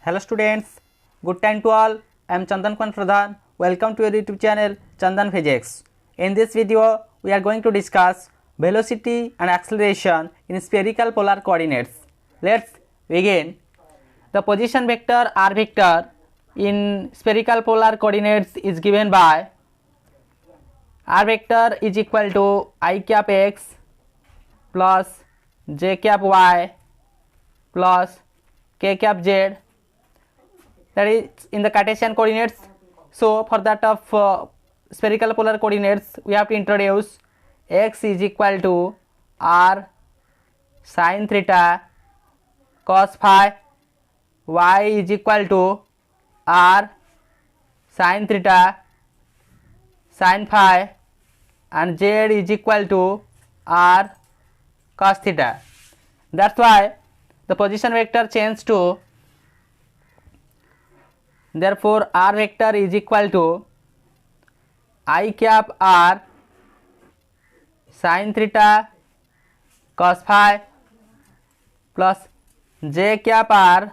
Hello students, good time to all. I am Chandan Kwan Pradhan. Welcome to your YouTube channel Chandan Physics. In this video, we are going to discuss velocity and acceleration in spherical polar coordinates. Let's begin. The position vector r vector in spherical polar coordinates is given by r vector is equal to I cap x plus j cap y plus k cap z, that is in the Cartesian coordinates. So for that of spherical polar coordinates, we have to introduce x is equal to r sin theta cos phi, y is equal to r sin theta sin phi, and z is equal to r cos theta. That's why the position vector changes to, therefore r vector is equal to I cap r sin theta cos phi plus j cap r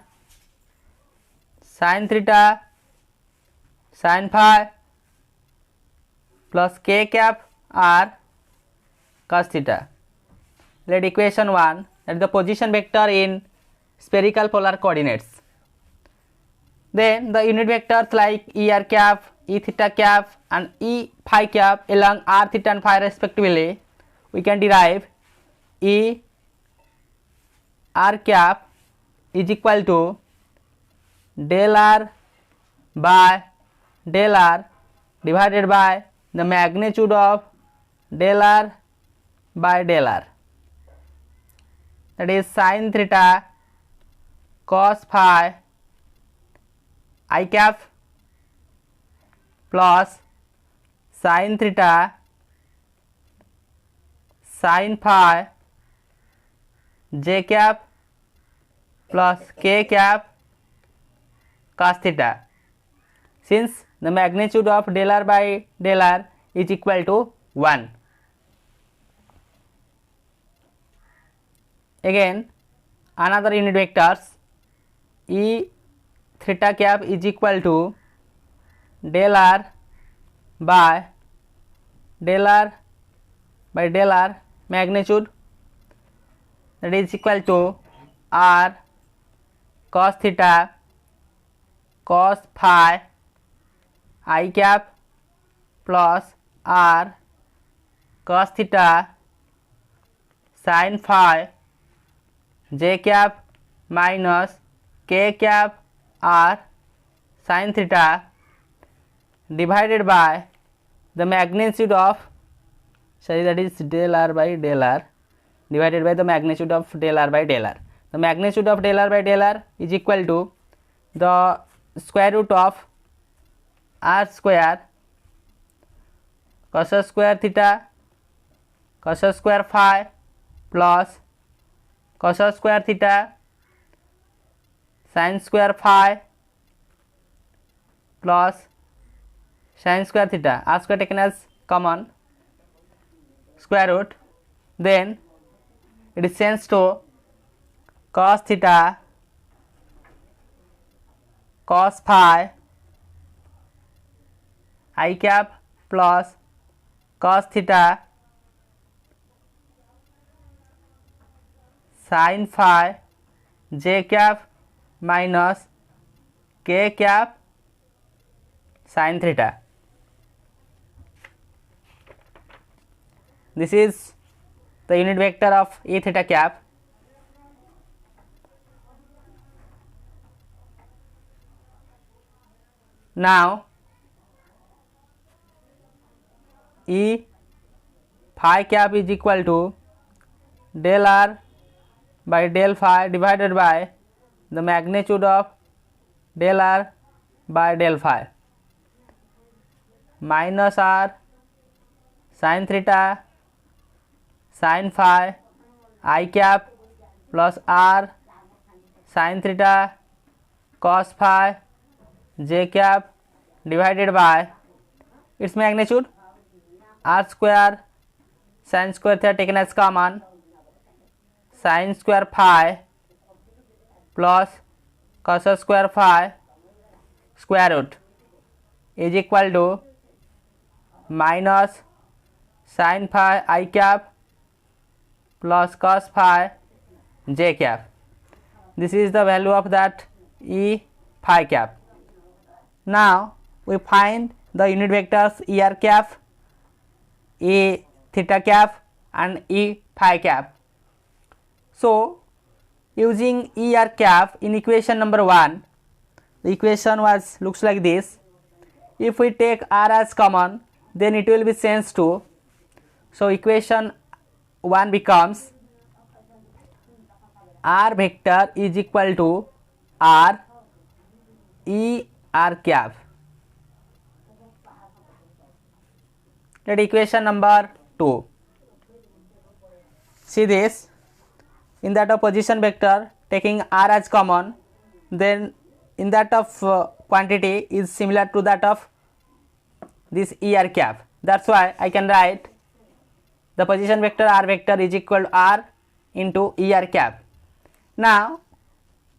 sin theta sin phi plus k cap r cos theta. Let equation 1, that is the position vector in spherical polar coordinates. Then the unit vectors like e r cap, e theta cap and e phi cap along r theta and phi respectively, we can derive e r cap is equal to del r by del r divided by the magnitude of del r by del r, that is sin theta cos phi I cap plus sin theta sin phi j cap plus k cap cos theta, since the magnitude of del r by del r is equal to 1. Again another unit vectors e theta cap is equal to del r by del r by del r magnitude, that is equal to r cos theta cos phi I cap plus r cos theta sin phi j cap minus k cap r sin theta divided by the magnitude of, that is del r by del r divided by the magnitude of del r by del r. The magnitude of del r by del r is equal to the square root of r square cos square theta cos square phi plus cos square theta sin square phi plus sin square theta, r square taken as common square root, then it is changed to cos theta cos phi I cap plus cos theta sin phi j cap minus k cap sin theta. This is the unit vector of e theta cap. Now e phi cap is equal to del r by del phi divided by the magnitude of del r by del phi minus r sin theta sin phi I cap plus r sin theta cos phi j cap divided by its magnitude r square sin square theta taken as common sin square phi plus cos square phi square root is equal to minus sin phi I cap plus cos phi j cap. This is the value of that E phi cap. Now we find the unit vectors E r cap, E theta cap and E phi cap. So using E r cap in equation number 1, the equation looks like this. If we take r as common, then it will be changed to, so equation 1 becomes r vector is equal to r E r cap. That equation number 2. See this, in that of position vector taking r as common, then in that of quantity is similar to that of this E r cap. That's why I can write the position vector r vector is equal to r into E r cap. Now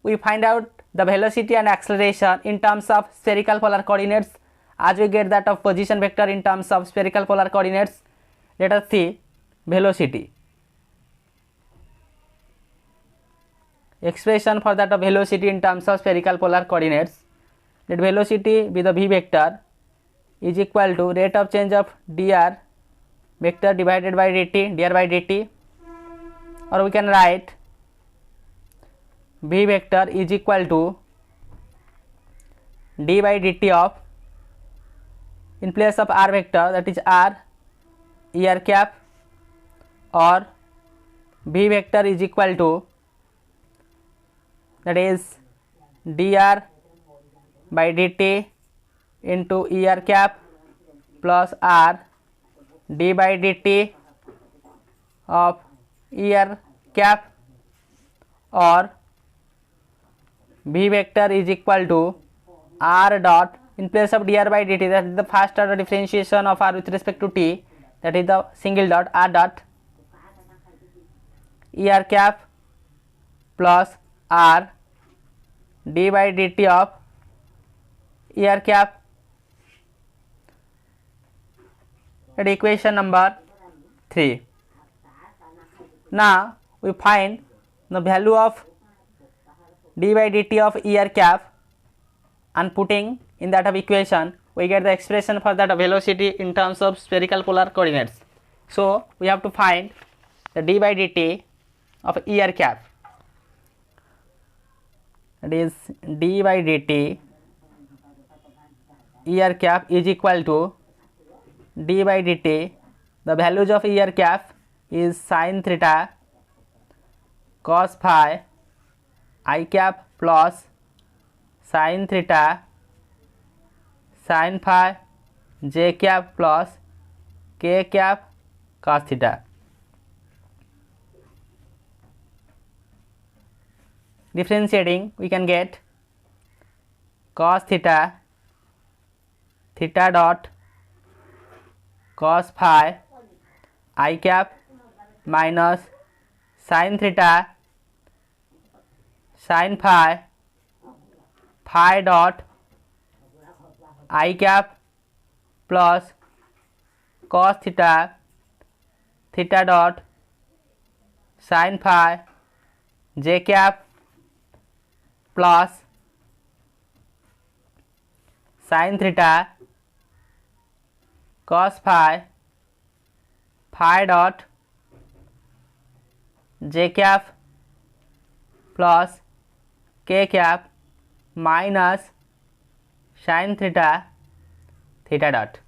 we find out the velocity and acceleration in terms of spherical polar coordinates. As we get that of position vector in terms of spherical polar coordinates, let us see velocity. Expression for that of velocity in terms of spherical polar coordinates. Let velocity be the v vector is equal to rate of change of dr vector divided by dt, dr by dt, or we can write v vector is equal to d by dt of, in place of r vector, that is r E r cap, or v vector is equal to, that is dr by dt into E r cap plus r d by dt of E r cap, or v vector is equal to r dot, in place of dr by dt, that is the first order differentiation of r with respect to t, that is the single dot, r dot E r cap plus r d by dt of E r cap. That equation number 3. Now we find the value of d by dt of E r cap, and putting in that of equation we get the expression for that velocity in terms of spherical polar coordinates. So we have to find the d by dt of E r cap, that is d by dt E r cap is equal to d by dt, the values of E r cap is sin theta cos phi I cap plus sin theta sin phi j cap plus k cap cos theta. Differentiating, we can get cos theta, theta dot cos phi I cap minus sin theta sin phi phi dot I cap plus cos theta theta dot sin phi j cap plus sin theta cos phi phi dot j cap plus k cap minus sin theta theta dot.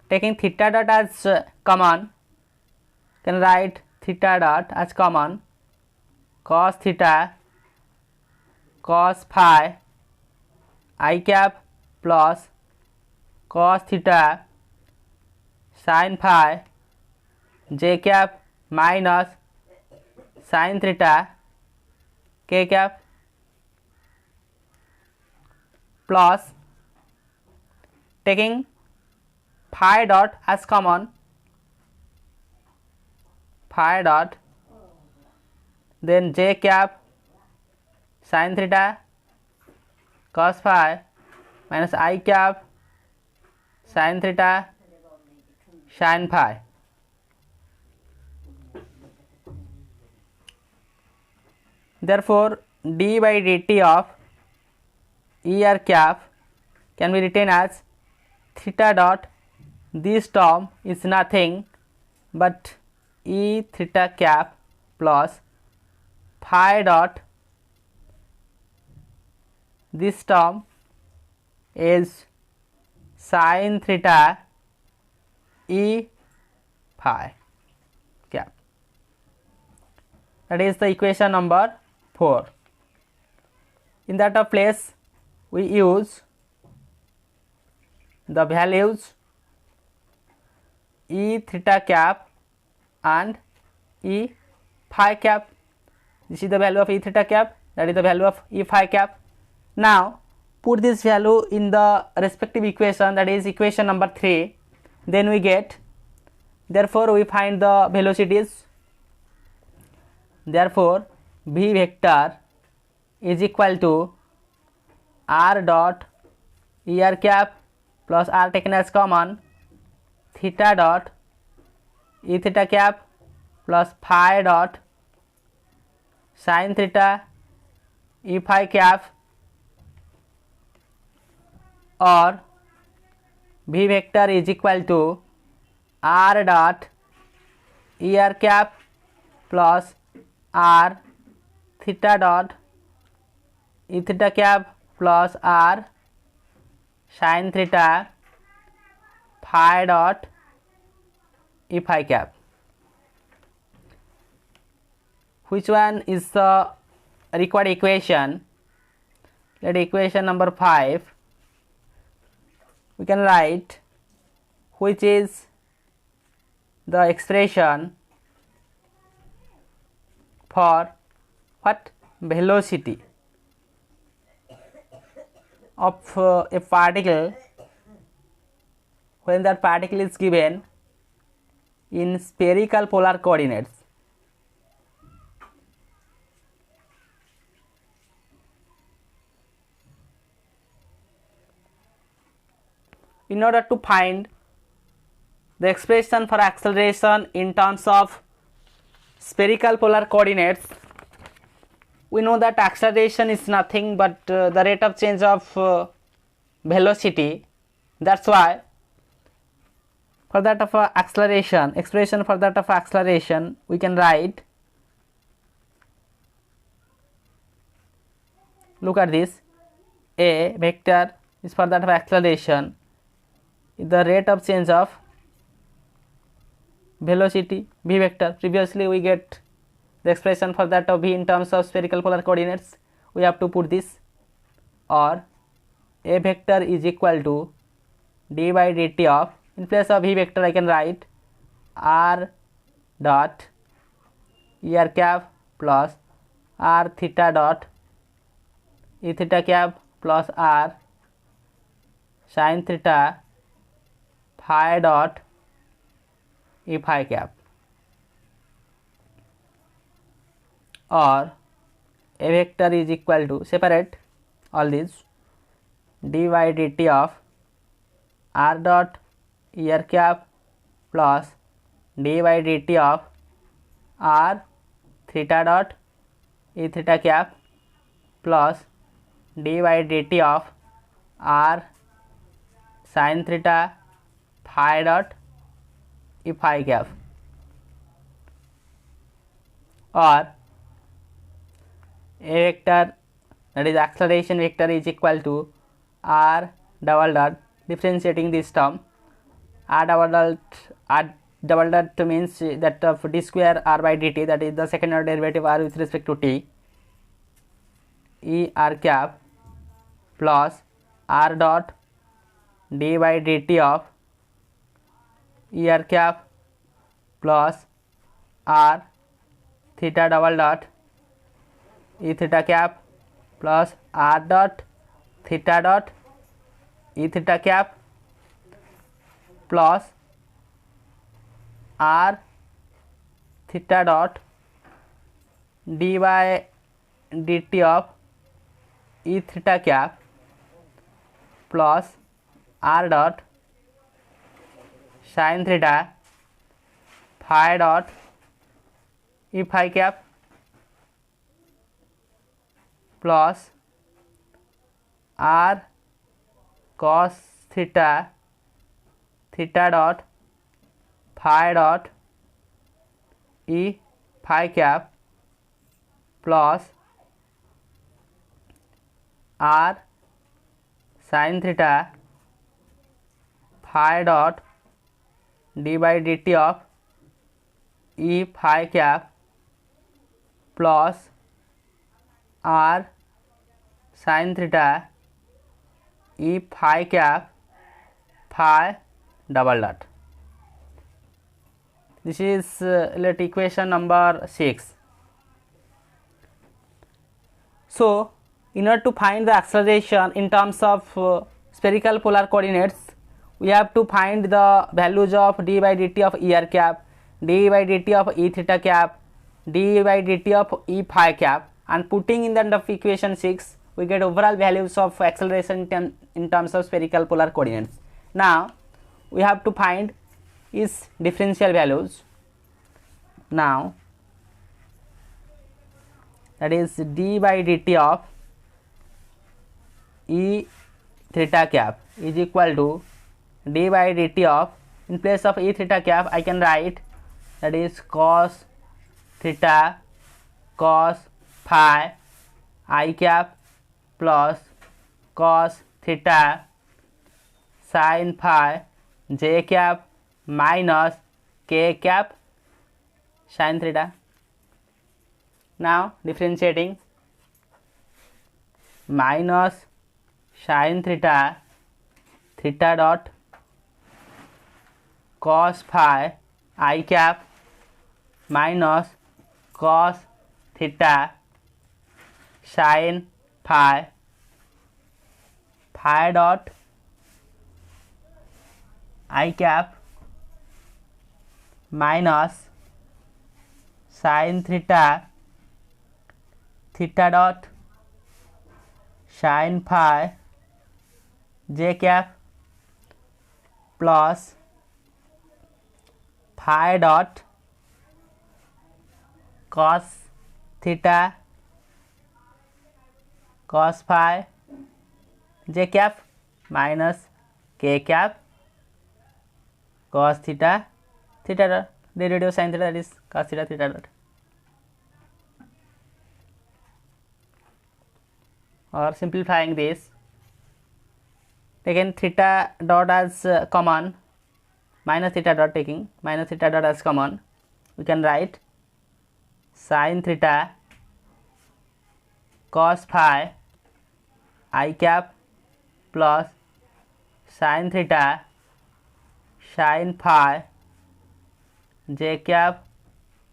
Taking theta dot as common, can write theta dot as common, cos theta cos phi I cap plus cos theta sin phi j cap minus sin theta k cap plus, taking phi dot as common, phi dot, then j cap sin theta cos phi minus I cap sin theta sin phi. Therefore, d by dt of ER cap can be written as theta dot, this term is nothing but E theta cap plus phi dot, this term is sin theta E phi cap. That is the equation number 4. In that of place we use the values E theta cap and E phi cap. This is the value of E theta cap, that is the value of E phi cap. Now put this value in the respective equation, that is equation number 3, then we get, therefore we find the velocities. Therefore V vector is equal to r dot ER cap plus r taken as common theta dot E theta cap plus phi dot sin theta E phi cap, or V vector is equal to r dot ER cap plus r theta dot E theta cap plus r sin theta phi dot E phi cap. Which one is the required equation? Let equation number 5 we can write, which is the expression for what? Velocity of a particle when that particle is given in spherical polar coordinates. In order to find the expression for acceleration in terms of spherical polar coordinates, we know that acceleration is nothing but the rate of change of velocity. That's why for that of acceleration, expression for that of acceleration, we can write, look at this, A vector is for that of acceleration, the rate of change of velocity V vector. Previously we get the expression for that of V in terms of spherical polar coordinates, we have to put this, or A vector is equal to d by dt of, in place of V vector I can write r dot ER cap plus r theta dot E theta cap plus r sin theta phi dot E phi cap, or A vector is equal to, separate all these, d by dt of r dot ER cap plus d by dt of r theta dot E theta cap plus d by dt of r sin theta phi dot E phi cap, or A vector, that is acceleration vector, is equal to r double dot, differentiating this term, r double dot means that of d square r by dt, that is the second order derivative r with respect to t, E r cap plus r dot d by dt of ER cap plus r theta double dot E theta cap plus r dot theta dot E theta cap plus r theta dot d by dt of E theta cap plus R dot sine theta phi dot E phi cap plus R cos theta theta dot phi dot E phi cap plus R sine theta phi dot D by D T of E phi cap plus R sine theta E phi cap phi double dot. This is let equation number 6. So in order to find the acceleration in terms of spherical polar coordinates, we have to find the values of d by dt of er cap, d by dt of e theta cap, d by dt of e phi cap, and putting in the end of equation 6 we get overall values of acceleration in terms of spherical polar coordinates. Now we have to find is differential values. Now that is d by dt of e theta cap is equal to d by dt of, in place of e theta cap I can write that is cos theta cos phi I cap plus cos theta sin phi j cap minus k cap sin theta. Now differentiating, minus sin theta theta dot cos phi I cap minus cos theta sin phi phi dot I cap minus sin theta theta dot sin phi j cap plus phi dot cos theta cos phi j cap minus k cap cos theta theta dot derivative of sin theta, that is cos theta theta dot. Or simplifying this, taking theta dot as common, minus theta dot, taking minus theta dot as common, we can write sin theta cos phi I cap plus sin theta sin phi j cap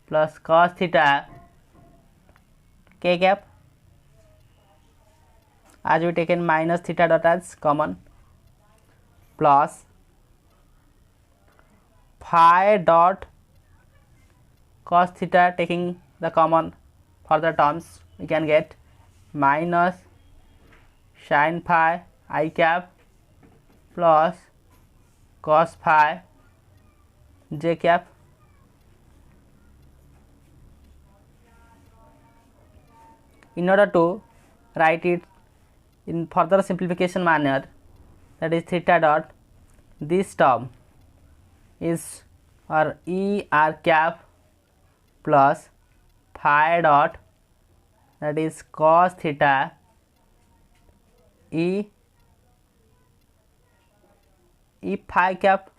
plus cos theta k cap, as we taken minus theta dot as common, plus phi dot cos theta, taking the common further terms, we can get minus sin phi I cap plus cos phi j cap. In order to write it in further simplification manner, that is theta dot, this term is or e r cap plus phi dot, that is cos theta e phi cap,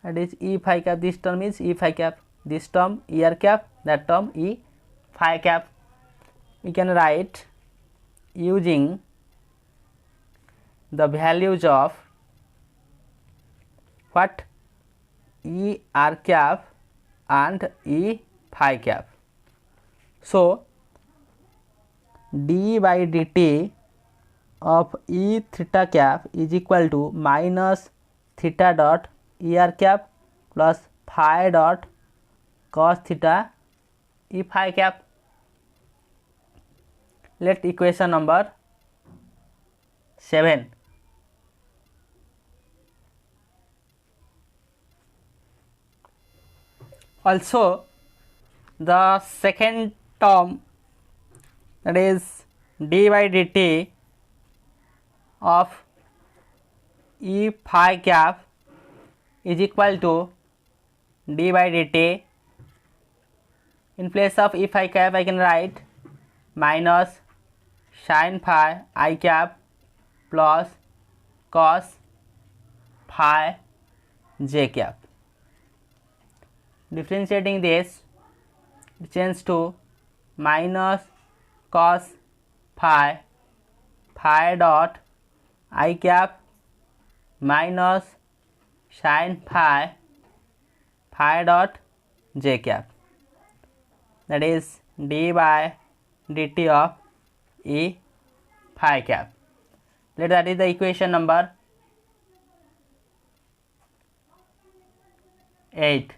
that is e phi cap, this term is e phi cap, this term e r cap, that term e phi cap. We can write using the values of what e r cap and e phi cap. So d by dt of e theta cap is equal to minus theta dot e r cap plus phi dot cos theta e phi cap. let equation number 7. Also the second term, that is d by dt of E phi cap is equal to d by dt. In place of E phi cap I can write minus sin phi I cap plus cos phi j cap. Differentiating this, change to minus cos phi dot I cap minus sin phi dot j cap, that is d by dt of E phi cap. That is the equation number 8.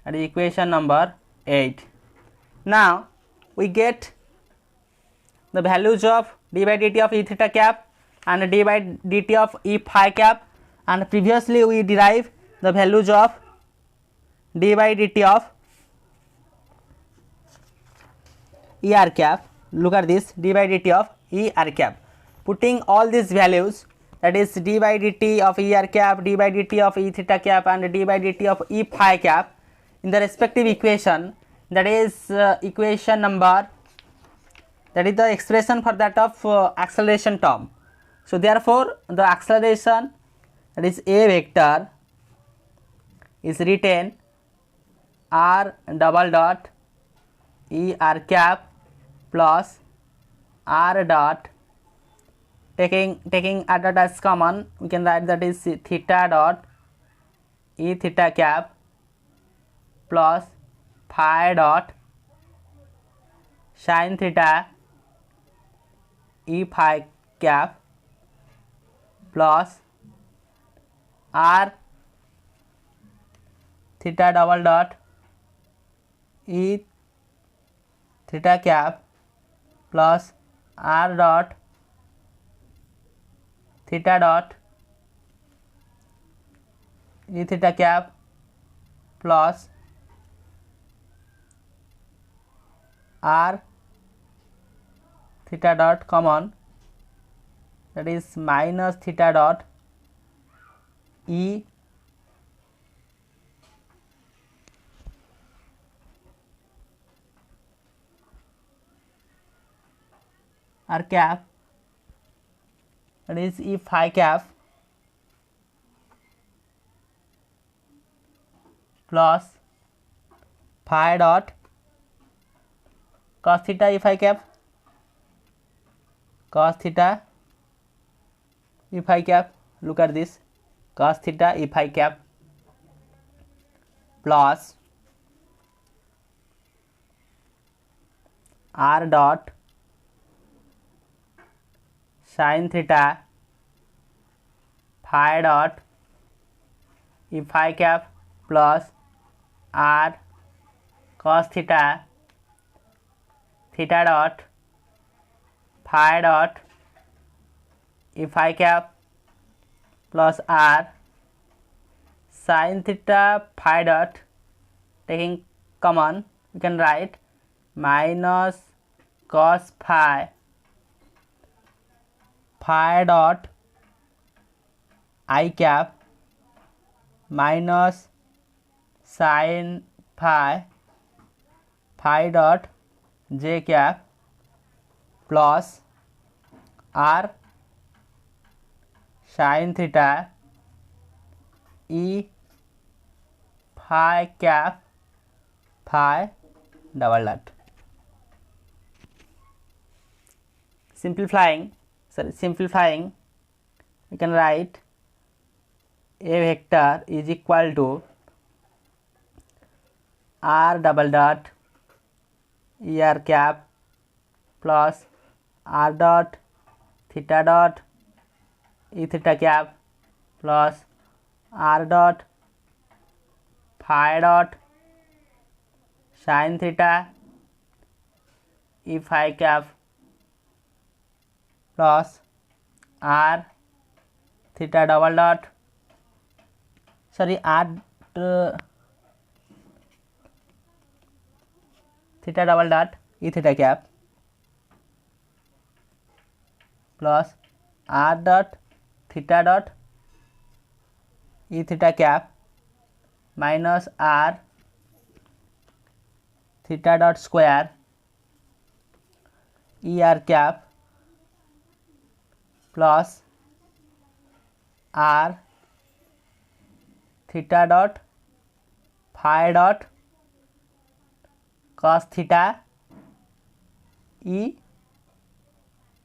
That is equation number 8. Now we get the values of d by dt of E theta cap and d by dt of E phi cap, and previously we derived the values of d by dt of E r cap. Look at this, d by dt of E r cap. Putting all these values, that is d by dt of E r cap, d by dt of E theta cap and d by dt of E phi cap in the respective equation, that is equation number, that is the expression for that of acceleration term. So therefore the acceleration, that is a vector, is written r double dot E r cap plus r dot, taking r dot as common, we can write that is theta dot E theta cap plus phi dot sin theta E phi cap plus r theta double dot E theta cap plus r dot theta dot E theta cap plus r theta dot common, that is minus theta dot E r cap, that is E phi cap plus phi dot cos theta E phi cap, cos theta E phi cap. Look at this, cos theta E phi cap plus r dot sin theta phi dot E phi cap plus r cos theta dot phi dot E phi cap plus r sin theta phi dot, taking common we can write minus cos phi dot I cap minus sin phi dot j cap plus r sin theta E phi cap phi double dot. Simplifying, we can write a vector is equal to r double dot E r cap plus r dot theta dot E theta cap plus r dot phi dot sin theta E phi cap plus r theta double dot theta double dot e theta cap plus r dot theta dot e theta cap minus r theta dot square e r cap plus r theta dot phi dot cos theta e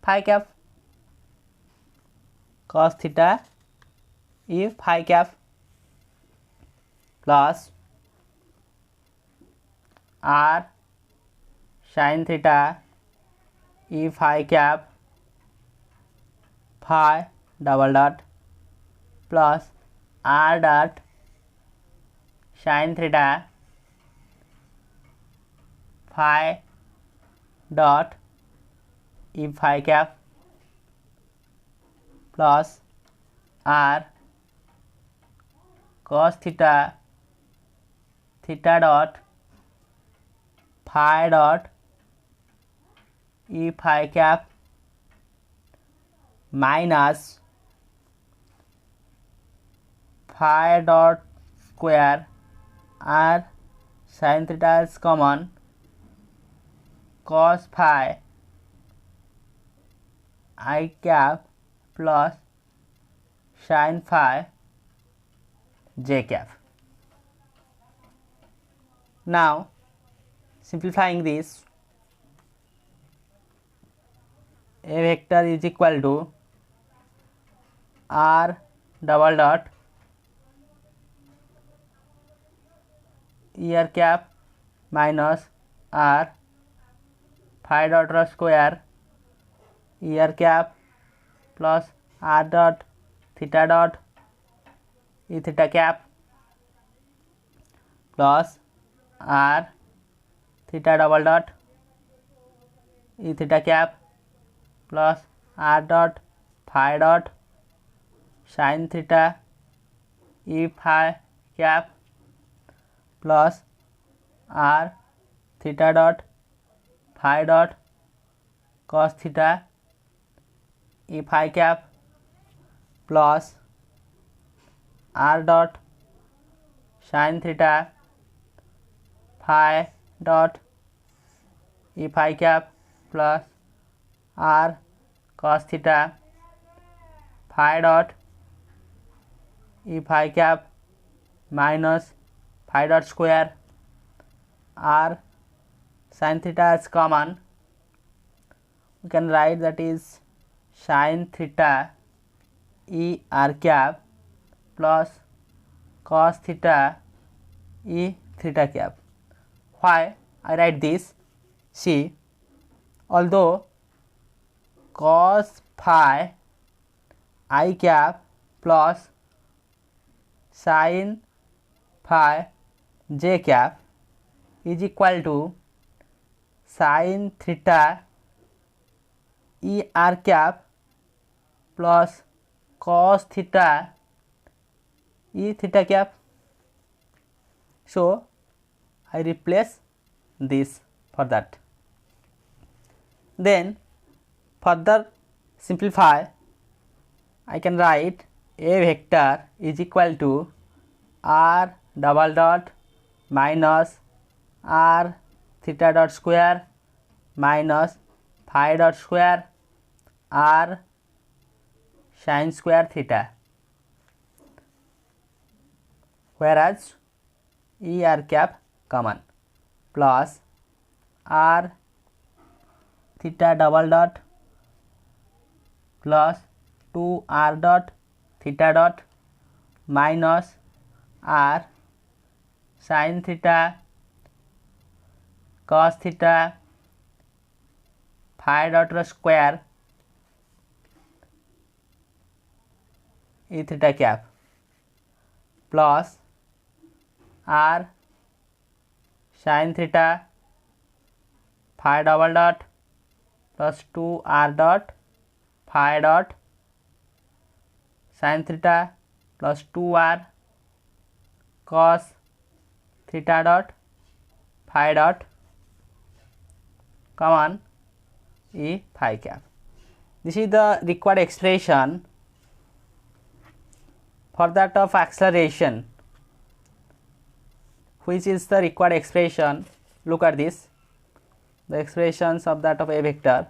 phi cap cos theta e phi cap plus r sin theta e phi cap phi double dot plus r dot sin theta phi dot e phi cap plus r cos theta theta dot phi dot e phi cap minus phi dot square r sin theta is common cos phi I cap plus sin phi j cap. Now simplifying this, a vector is equal to r double dot e r cap minus r phi dot rho square e r cap plus r dot theta dot e theta cap plus r theta double dot e theta cap plus r dot phi dot sin theta e phi cap plus r theta dot phi dot cos theta e phi cap plus r dot sin theta phi dot e phi cap plus r cos theta phi dot e phi cap minus phi dot square r sin theta is common. We can write that is sin theta e r cap plus cos theta e theta cap. Why I write this? See, although cos phi I cap plus sin phi j cap is equal to sin theta e r cap plus cos theta e theta cap. So I replace this for that. Then further simplify, I can write a vector is equal to r double dot minus r theta dot square minus phi dot square r sin square theta, whereas e r cap common, plus r theta double dot plus 2 r dot theta dot minus r sin theta cos theta phi dot rho square e theta cap plus r sin theta phi double dot plus 2 r dot phi dot sin theta plus 2r cos theta dot phi dot common E phi cap. This is the required expression for that of acceleration, which is the required expression. Look at this, the expressions of that of a vector,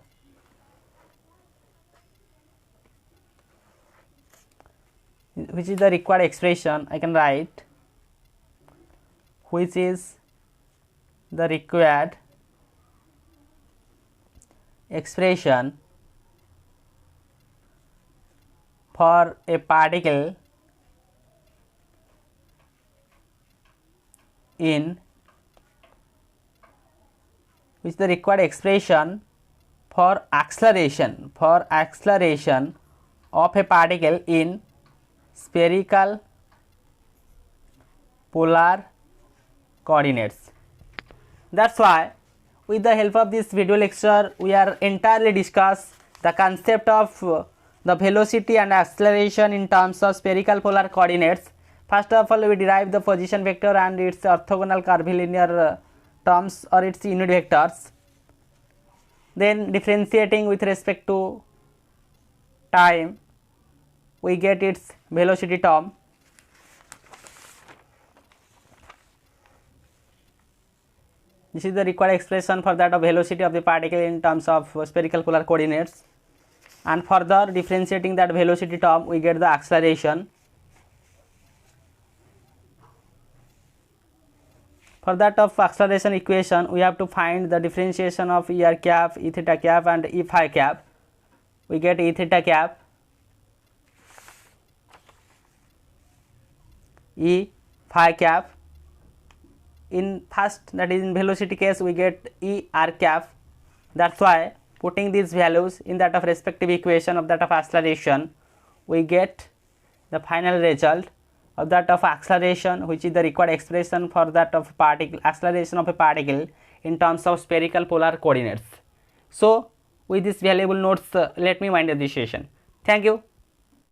which is the required expression. I can write which is the required expression for a particle in which the required expression for acceleration of a particle in spherical polar coordinates. That's why with the help of this video lecture we are entirely discuss the concept of the velocity and acceleration in terms of spherical polar coordinates. First of all, we derive the position vector and its orthogonal curvilinear terms or its unit vectors. Then differentiating with respect to time, we get its velocity term. This is the required expression for that of velocity of the particle in terms of spherical polar coordinates. And further differentiating that velocity term, we get the acceleration. For that of acceleration equation, we have to find the differentiation of E r cap, E theta cap and E phi cap. We get E theta cap, E phi cap. In first, that is in velocity case, we get E r cap. That's why putting these values in that of respective equation of that of acceleration, we get the final result of that of acceleration, which is the required expression for that of particle, acceleration of a particle in terms of spherical polar coordinates. So with this valuable notes, let me wind up this session. Thank you.